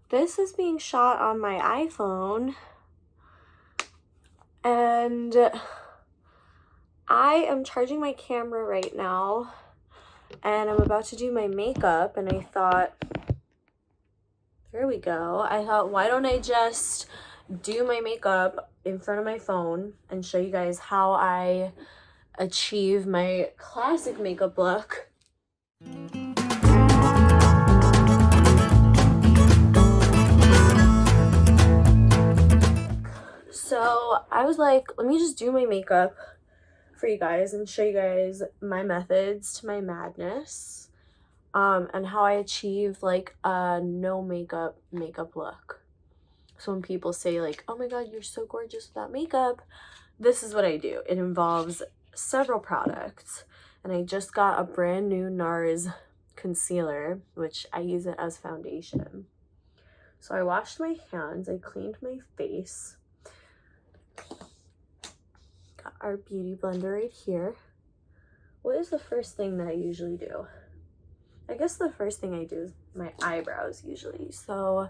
this is being shot on my iPhone, and I am charging my camera right now, and I'm about to do my makeup, and I thought, there we go. I thought, why don't I just do my makeup in front of my phone and show you guys how I achieve my classic makeup look. So I was like, let me just do my makeup for you guys and show you guys my methods to my madness, and how I achieve like a no makeup look. So when people say like, oh my god, you're so gorgeous without makeup, this is what I do. It involves several products, and I just got a brand new NARS concealer, which I use it as foundation. So I washed my hands, I cleaned my face, got our beauty blender right here. What is the first thing that I usually do? I guess the first thing I do is my eyebrows usually. So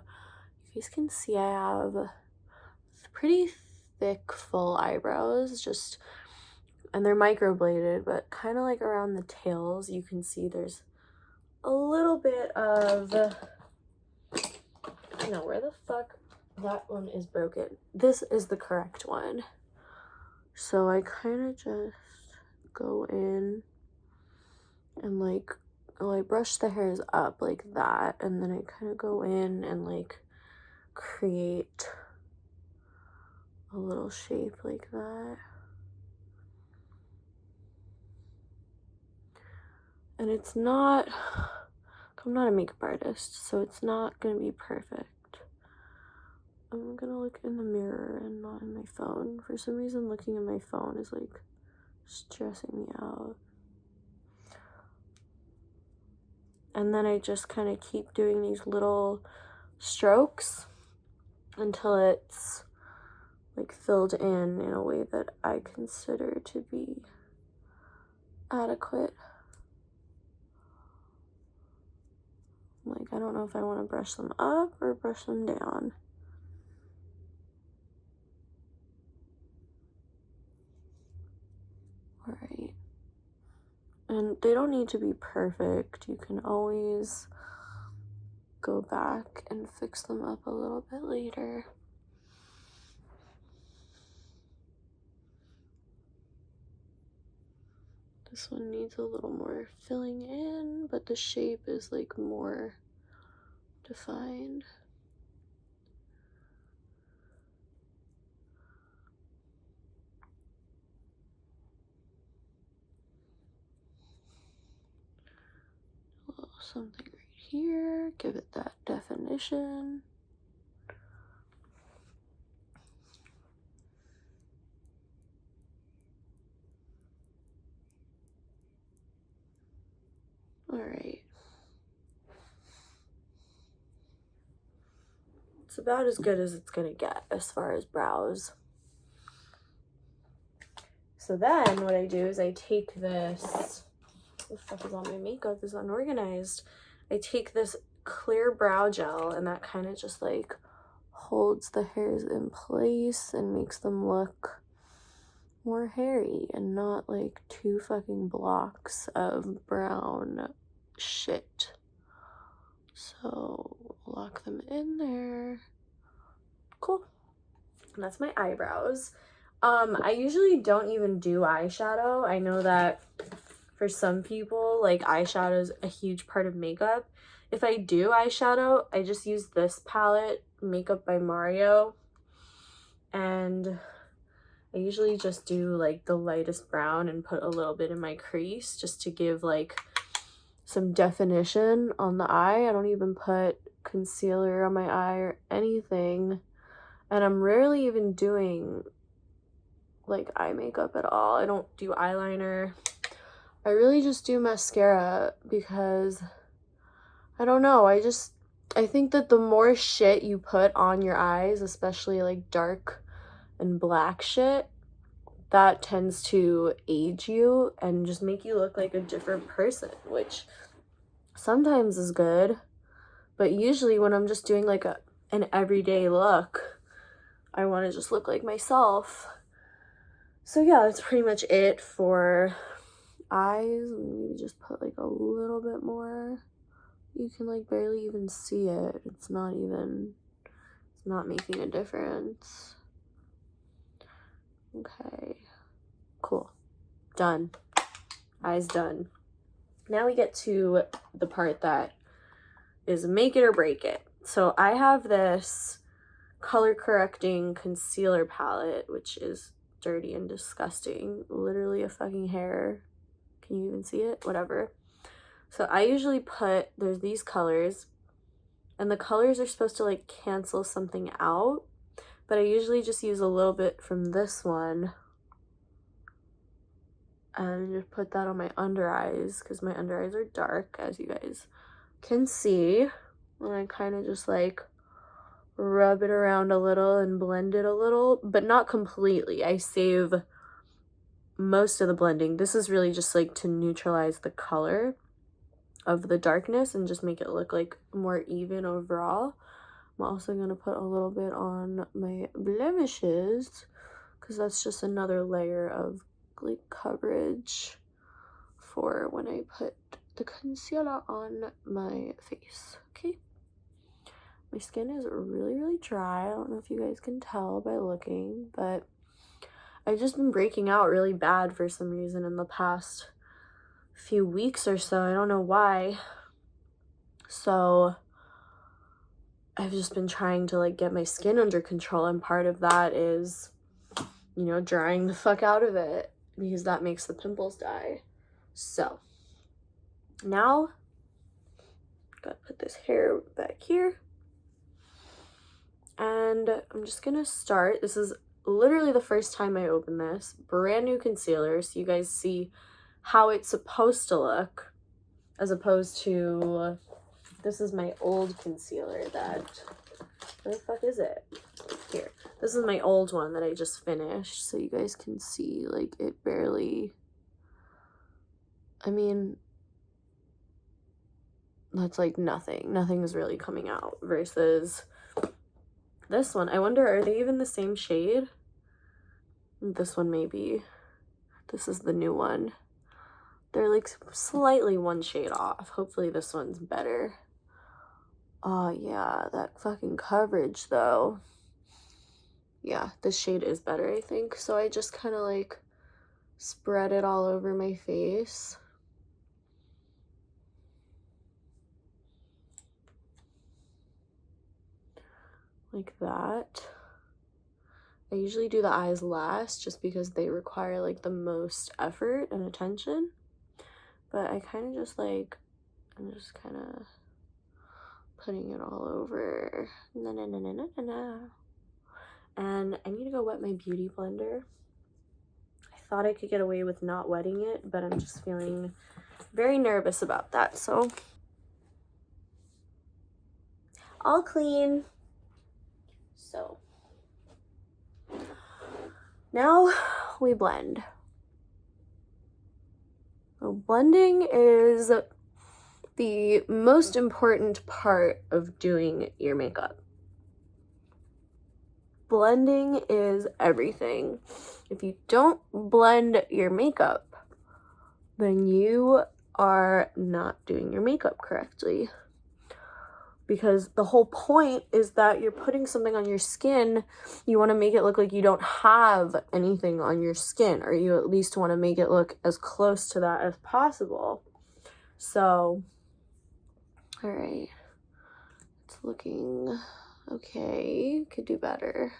you guys can see I have pretty thick, full eyebrows, and they're microbladed, but kind of like around the tails, you can see there's a little bit of, no, where the fuck, that one is broken. This is the correct one. So I kind of just go in and like, well, I brush the hairs up like that, and then I kind of go in and like create a little shape like that. And it's not, I'm not a makeup artist, so it's not gonna be perfect. I'm gonna look in the mirror and not in my phone. For some reason, looking at my phone is like stressing me out. And then I just kind of keep doing these little strokes until it's like filled in a way that I consider to be adequate. Like, I don't know if I want to brush them up or brush them down. Alright. And they don't need to be perfect. You can always go back and fix them up a little bit later. This one needs a little more filling in, but the shape is like more defined. A little something right here, give it that definition. Alright. It's about as good as it's gonna get as far as brows. So then what I do is I take this, what the fuck is all my makeup is unorganized. I take this clear brow gel, and that kind of just like holds the hairs in place and makes them look more hairy and not like two fucking blocks of brown shit. So lock them in there. Cool. And that's my eyebrows. I usually don't even do eyeshadow. I know that for some people, like, eyeshadow is a huge part of makeup. If I do eyeshadow, I just use this palette, Makeup by Mario, and I usually just do like the lightest brown and put a little bit in my crease just to give like some definition on the eye. I don't even put concealer on my eye or anything, and I'm rarely even doing like eye makeup at all. I don't do eyeliner. I really just do mascara because I don't know, I think that the more shit you put on your eyes, especially like dark and black shit, that tends to age you and just make you look like a different person, which sometimes is good, but usually when I'm just doing like a an everyday look. I want to just look like myself. So yeah, that's pretty much it for eyes. Maybe just put like a little bit more. You can like barely even see it. It's not making a difference. Okay, cool, done. Eyes done. Now we get to the part that is make it or break it. So I have this color correcting concealer palette, which is dirty and disgusting. Literally a fucking hair. Can you even see it? Whatever. So I usually there's these colors, and the colors are supposed to like cancel something out, but I usually just use a little bit from this one and just put that on my under eyes, because my under eyes are dark, as you guys can see. And I kind of just like rub it around a little and blend it a little, but not completely. I save most of the blending. This is really just like to neutralize the color of the darkness and just make it look like more even overall. I'm also going to put a little bit on my blemishes, because that's just another layer of like coverage for when I put the concealer on my face. Okay, my skin is really dry. I don't know if you guys can tell by looking, but I've just been breaking out really bad for some reason in the past few weeks or so. I don't know why. So I've just been trying to like get my skin under control, and part of that is, you know, drying the fuck out of it, because that makes the pimples die. So now gotta put this hair back here, and I'm just gonna start. This is literally the first time I open this brand new concealer, so you guys see how it's supposed to look, as opposed to this is my old concealer that, where the fuck is it? Here. This is my old one that I just finished, so you guys can see like it barely, I mean, that's like nothing is really coming out, versus this one. I wonder, are they even the same shade? This one maybe. This is the new one. They're like slightly one shade off. Hopefully this one's better. Oh yeah, that fucking coverage though. Yeah, this shade is better, I think. So I just kind of like spread it all over my face. Like that. I usually do the eyes last just because they require like the most effort and attention. But I kind of just like, I'm just kind of putting it all over. And I need to go wet my beauty blender. I thought I could get away with not wetting it, but I'm just feeling very nervous about that. So all clean. So now we blend. So blending is the most important part of doing your makeup. Blending is everything. If you don't blend your makeup, then you are not doing your makeup correctly. Because the whole point is that you're putting something on your skin. You want to make it look like you don't have anything on your skin, or you at least want to make it look as close to that as possible. So, all right, it's looking okay. Could do better.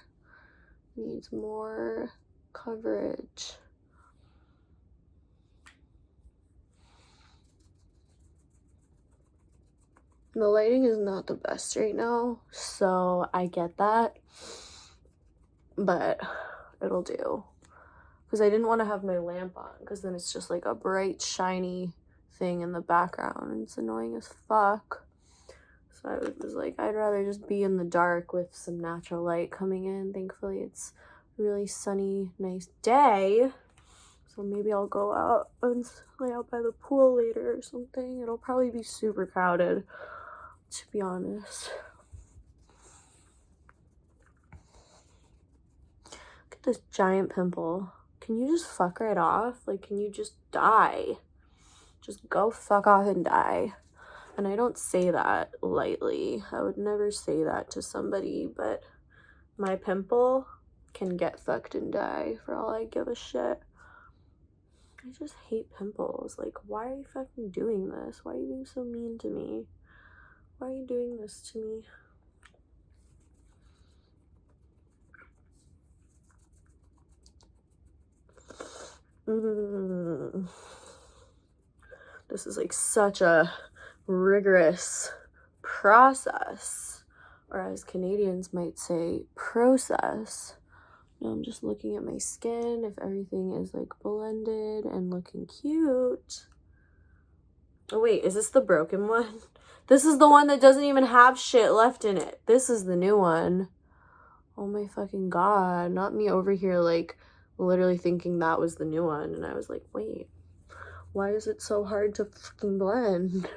Needs more coverage. The lighting is not the best right now, so I get that, but it'll do. Because I didn't want to have my lamp on, because then it's just like a bright, shiny thing in the background, and it's annoying as fuck. So I was like, I'd rather just be in the dark with some natural light coming in. Thankfully, it's a really sunny, nice day. So maybe I'll go out and lay out by the pool later or something. It'll probably be super crowded, to be honest. at this giant pimple. Can you just fuck right off? Like, can you just die? Just go fuck off and die. And I don't say that lightly. I would never say that to somebody, but my pimple can get fucked and die for all I give a shit. I just hate pimples. Like, why are you fucking doing this? Why are you being so mean to me? Why are you doing this to me? This is like such a rigorous process, or as Canadians might say, process. Now I'm just looking at my skin, if everything is like blended and looking cute. Oh wait, is this the broken one? This is the one that doesn't even have shit left in it. This is the new one. Oh my fucking god, not me over here like literally thinking that was the new one, and I was like, wait, why is it so hard to fucking blend?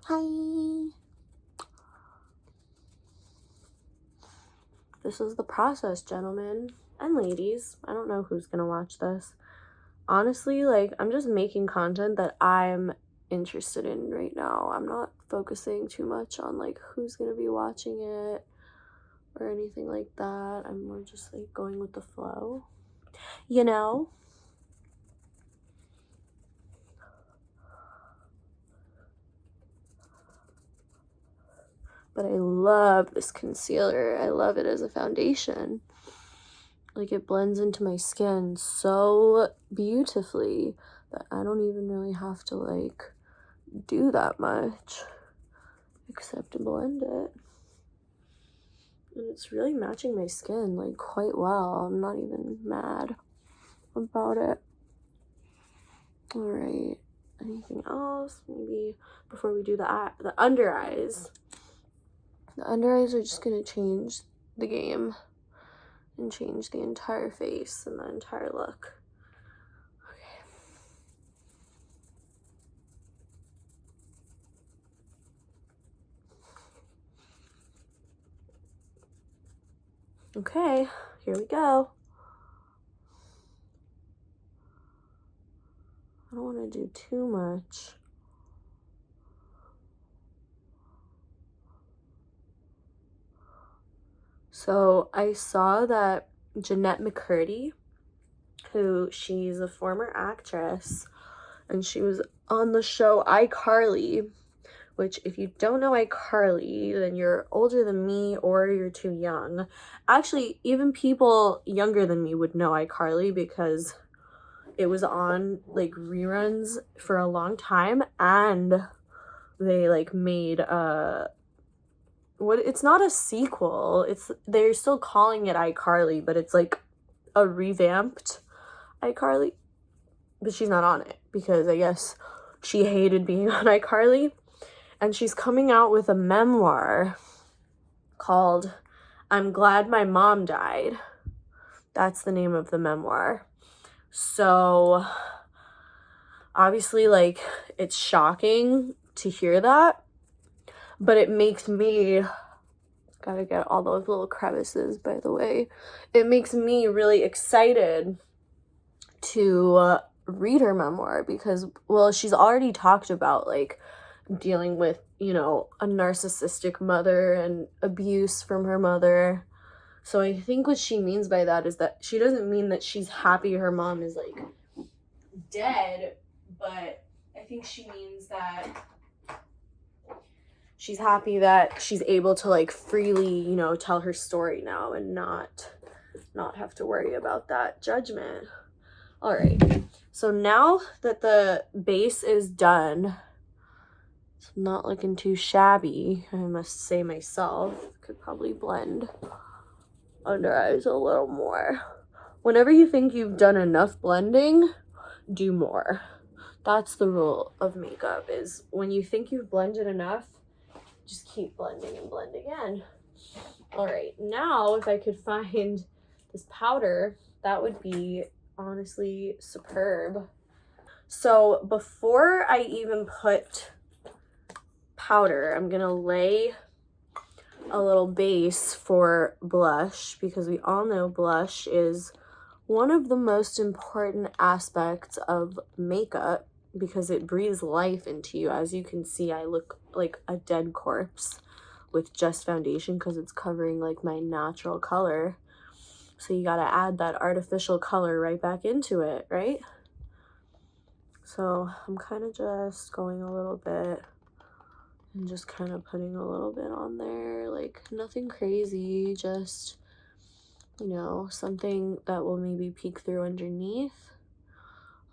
Hi. This is the process, gentlemen and ladies. I don't know who's gonna watch this. Honestly, like, I'm just making content that I'm interested in right now. I'm not focusing too much on like who's gonna be watching it or anything like that. I'm more just like going with the flow, you know? But I love this concealer. I love it as a foundation. Like, it blends into my skin so beautifully that I don't even really have to like do that much except to blend it. And it's really matching my skin like quite well. I'm not even mad about it. All right, anything else? Maybe before we do the under eyes. The under eyes are just gonna change the game and change the entire face and the entire look. Okay, here we go. I don't want to do too much. So I saw that Jeanette McCurdy, who she's a former actress, and she was on the show iCarly, which if you don't know iCarly, then you're older than me or you're too young. Actually, even people younger than me would know iCarly because it was on like reruns for a long time, and they like made it's not a sequel. They're still calling it iCarly, but it's like a revamped iCarly. But she's not on it because I guess she hated being on iCarly. And she's coming out with a memoir called I'm Glad My Mom Died. That's the name of the memoir. So obviously, like, it's shocking to hear that, but it makes me, gotta get all those little crevices, by the way, it makes me really excited to read her memoir because, well, she's already talked about like dealing with, you know, a narcissistic mother and abuse from her mother. So I think what she means by that is that she doesn't mean that she's happy her mom is like dead, but I think she means that she's happy that she's able to like freely, you know, tell her story now and not have to worry about that judgment. All right, so now that the base is done, it's not looking too shabby, I must say myself. Could probably blend under eyes a little more. Whenever you think you've done enough blending, do more. That's the rule of makeup, is when you think you've blended enough, just keep blending and blend again. All right, now if I could find this powder, that would be honestly superb. So before I even put powder, I'm gonna lay a little base for blush, because we all know blush is one of the most important aspects of makeup, because it breathes life into you. As you can see, I look like a dead corpse with just foundation because it's covering like my natural color. So you gotta add that artificial color right back into it, right? So I'm kind of just going a little bit and just kind of putting a little bit on there, like nothing crazy, just, you know, something that will maybe peek through underneath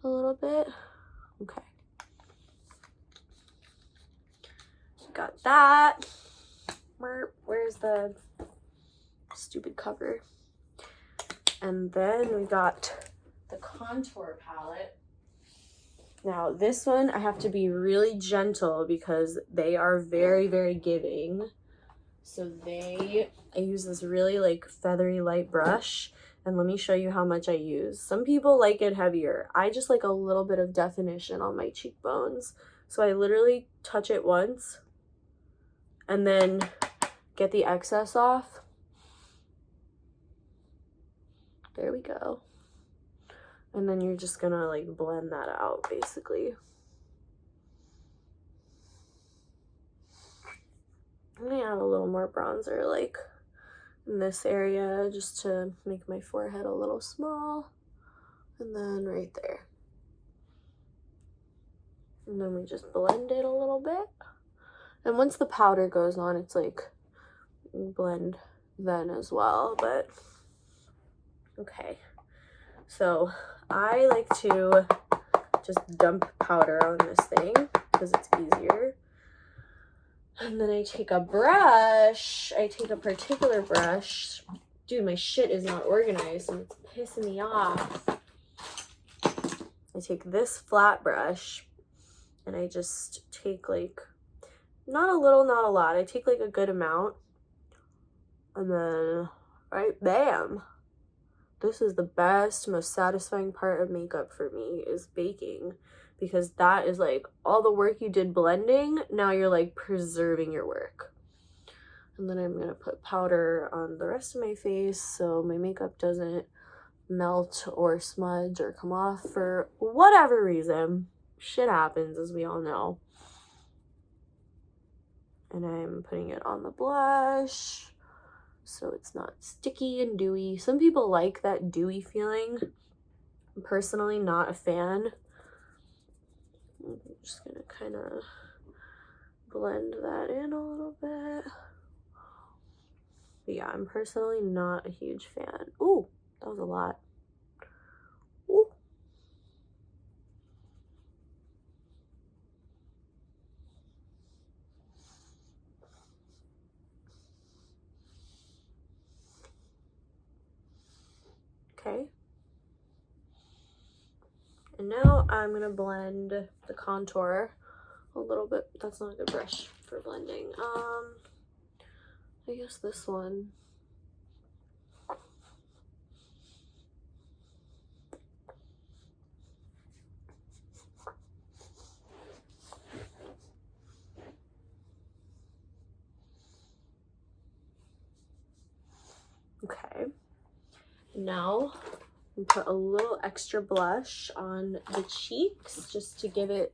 a little bit. Okay. Got that. Where's the stupid cover? And then we got the contour palette. Now this one I have to be really gentle because they are very, very giving. So I use this really like feathery light brush, and let me show you how much I use. Some people like it heavier. I just like a little bit of definition on my cheekbones. So I literally touch it once and then get the excess off. There we go. And then you're just gonna like blend that out basically. I'm gonna add a little more bronzer like in this area just to make my forehead a little small. And then right there. And then we just blend it a little bit. And once the powder goes on, it's like blend then as well, but okay. So I like to just dump powder on this thing because it's easier. And then I take a brush. I take a particular brush. Dude, my shit is not organized and it's pissing me off. I take this flat brush and I just take like, not a little, not a lot. I take like a good amount. And then, right, bam. This is the best, most satisfying part of makeup for me, is baking, because that is like all the work you did blending, now you're like preserving your work. And then I'm gonna put powder on the rest of my face so my makeup doesn't melt or smudge or come off for whatever reason. Shit happens, as we all know. And I'm putting it on the blush so it's not sticky and dewy. Some people like that dewy feeling. I'm personally not a fan. I'm just gonna kind of blend that in a little bit. But yeah, I'm personally not a huge fan. Ooh, that was a lot. Ooh. Okay. And now I'm gonna blend the contour a little bit. That's not a good brush for blending. I guess this one. Okay. Now put a little extra blush on the cheeks just to give it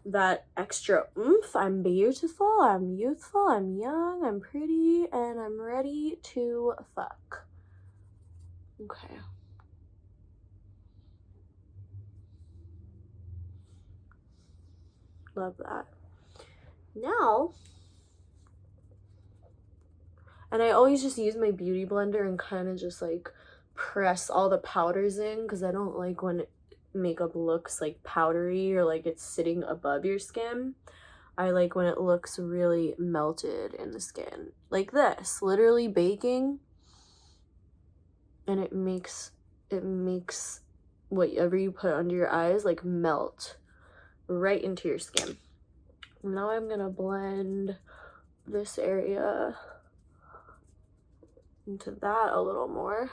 that extra oomph. I'm beautiful, I'm youthful, I'm young, I'm pretty, and I'm ready to fuck. Okay. Love that. Now, and I always just use my beauty blender and kind of just like press all the powders in, because I don't like when makeup looks like powdery or like it's sitting above your skin. I like when it looks really melted in the skin, like this, literally baking, and it makes whatever you put under your eyes like melt right into your skin. Now I'm gonna blend this area into that a little more.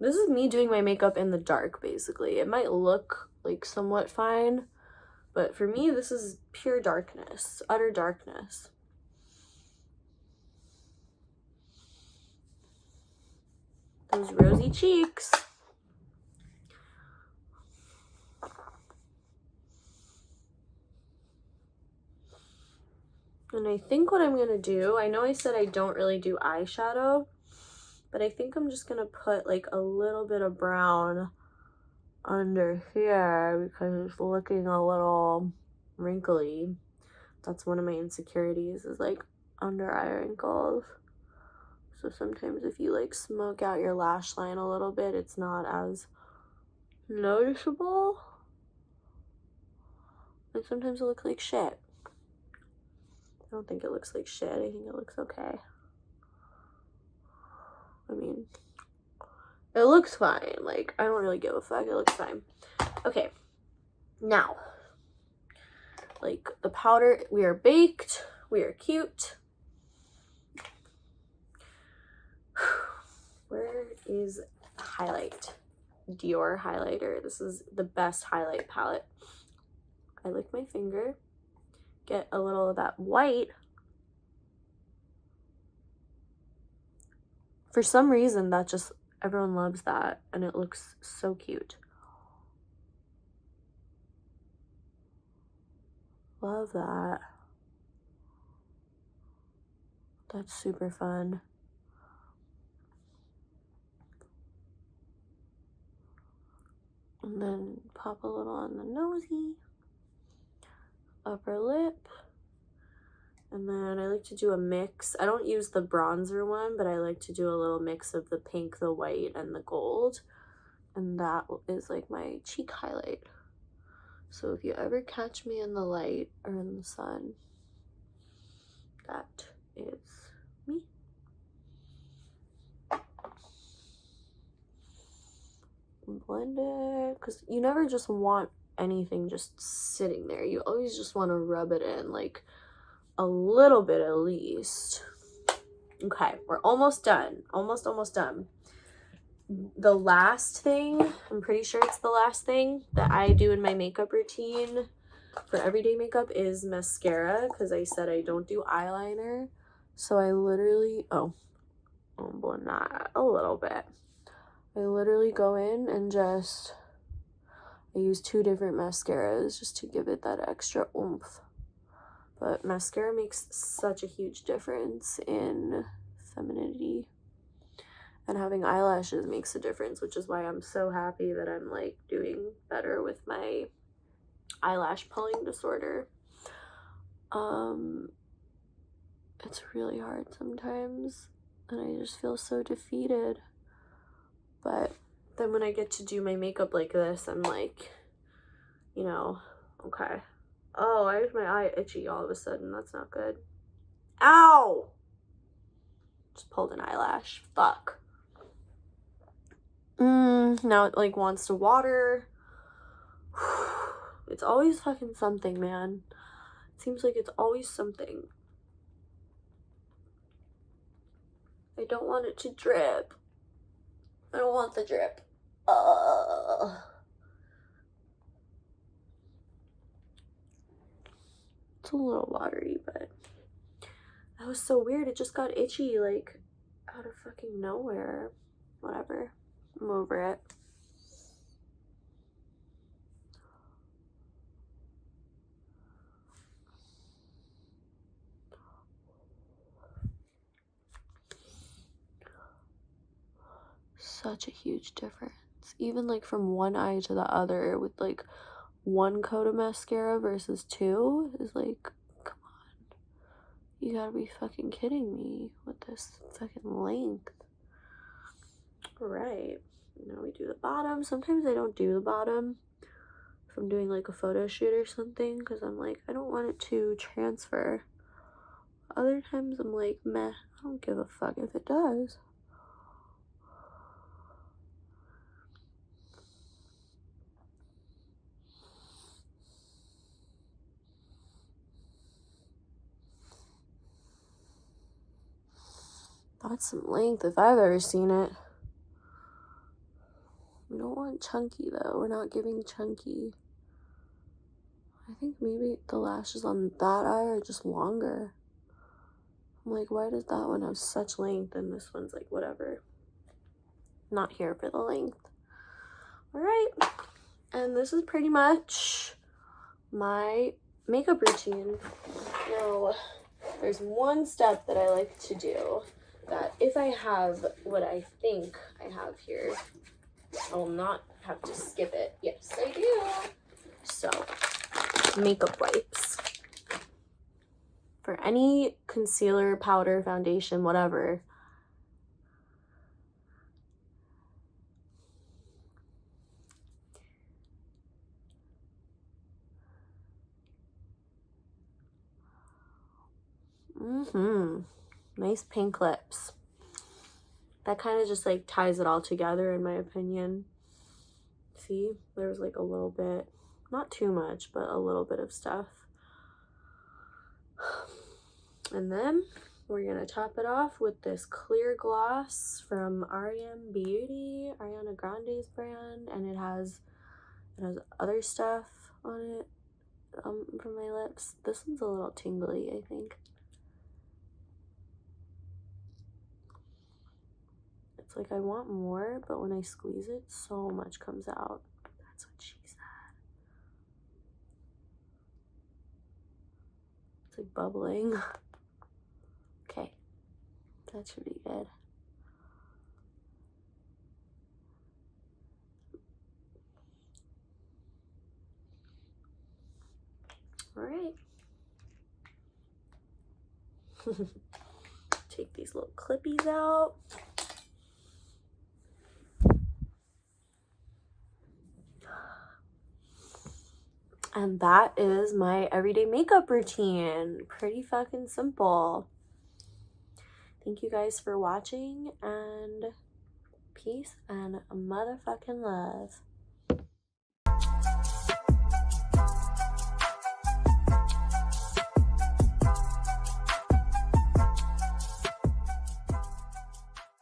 This is me doing my makeup in the dark, basically. It might look like somewhat fine, But for me, this is pure darkness, utter darkness. Those rosy cheeks. And I think what I'm going to do, I know I said I don't really do eyeshadow, but I think I'm just going to put like a little bit of brown under here because it's looking a little wrinkly. That's one of my insecurities, is like under eye wrinkles. So sometimes if you like smoke out your lash line a little bit, it's not as noticeable. And sometimes it looks like shit. I don't think it looks like shit. I think it looks okay. I mean, it looks fine. Like, I don't really give a fuck. It looks fine. Okay. Now, like the powder, we are baked. We are cute. Where is highlight? Dior highlighter. This is the best highlight palette. I lick my finger. Get a little of that white. For some reason, that just, everyone loves that, and it looks so cute. Love that. That's super fun. And then pop a little on the nosy. Upper lip. And then I like to do a mix. I don't use the bronzer one, but I like to do a little mix of the pink, the white, and the gold. And that is like my cheek highlight. So if you ever catch me in the light or in the sun, that is me. Blend it, because you never just want anything just sitting there. You always just want to rub it in, like a little bit at least. Okay, we're almost done. Almost done. The last thing, I'm pretty sure it's the last thing that I do in my makeup routine for everyday makeup is mascara, because I said I don't do eyeliner. So I literally, I'll blend that a little bit. I literally go in and just, I use 2 different mascaras just to give it that extra oomph. But mascara makes such a huge difference in femininity. And having eyelashes makes a difference, which is why I'm so happy that I'm like doing better with my eyelash pulling disorder. It's really hard sometimes, and I just feel so defeated. But then when I get to do my makeup like this, I'm like, you know, okay. Oh, why is my eye itchy all of a sudden? That's not good. Ow! Just pulled an eyelash. Fuck. Now it like wants to water. It's always fucking something, man. It seems like it's always something. I don't want it to drip. I don't want the drip. It's a little watery, but that was so weird. It just got itchy, like, out of fucking nowhere. Whatever. I'm over it. Such a huge difference. Even like from one eye to the other with like 1 coat of mascara versus 2 is like, come on. You gotta be fucking kidding me with this fucking length. Alright. Now we do the bottom. Sometimes I don't do the bottom if I'm doing like a photo shoot or something, because I'm like, I don't want it to transfer. Other times I'm like, meh, I don't give a fuck if it does. That's some length if I've ever seen it. We don't want chunky though. We're not giving chunky. I think maybe the lashes on that eye are just longer. I'm like, why does that one have such length and this one's like whatever? Not here for the length. All right, and this is pretty much my makeup routine. Now, there's one step that I like to do that if I have what I think I have here, I will not have to skip it. Yes, I do. So, makeup wipes. For any concealer, powder, foundation, whatever. Nice pink lips. That kind of just like ties it all together in my opinion. See, there's like a little bit, not too much, but a little bit of stuff. And then we're gonna top it off with this clear gloss from Ariana Beauty, Ariana Grande's brand, and it has other stuff on it for my lips. This one's a little tingly, I think. It's like I want more, but when I squeeze it, so much comes out. That's what she said. It's like bubbling. Okay, that should be good. All right. Take these little clippies out. And that is my everyday makeup routine. Pretty fucking simple. Thank you guys for watching, and peace and motherfucking love.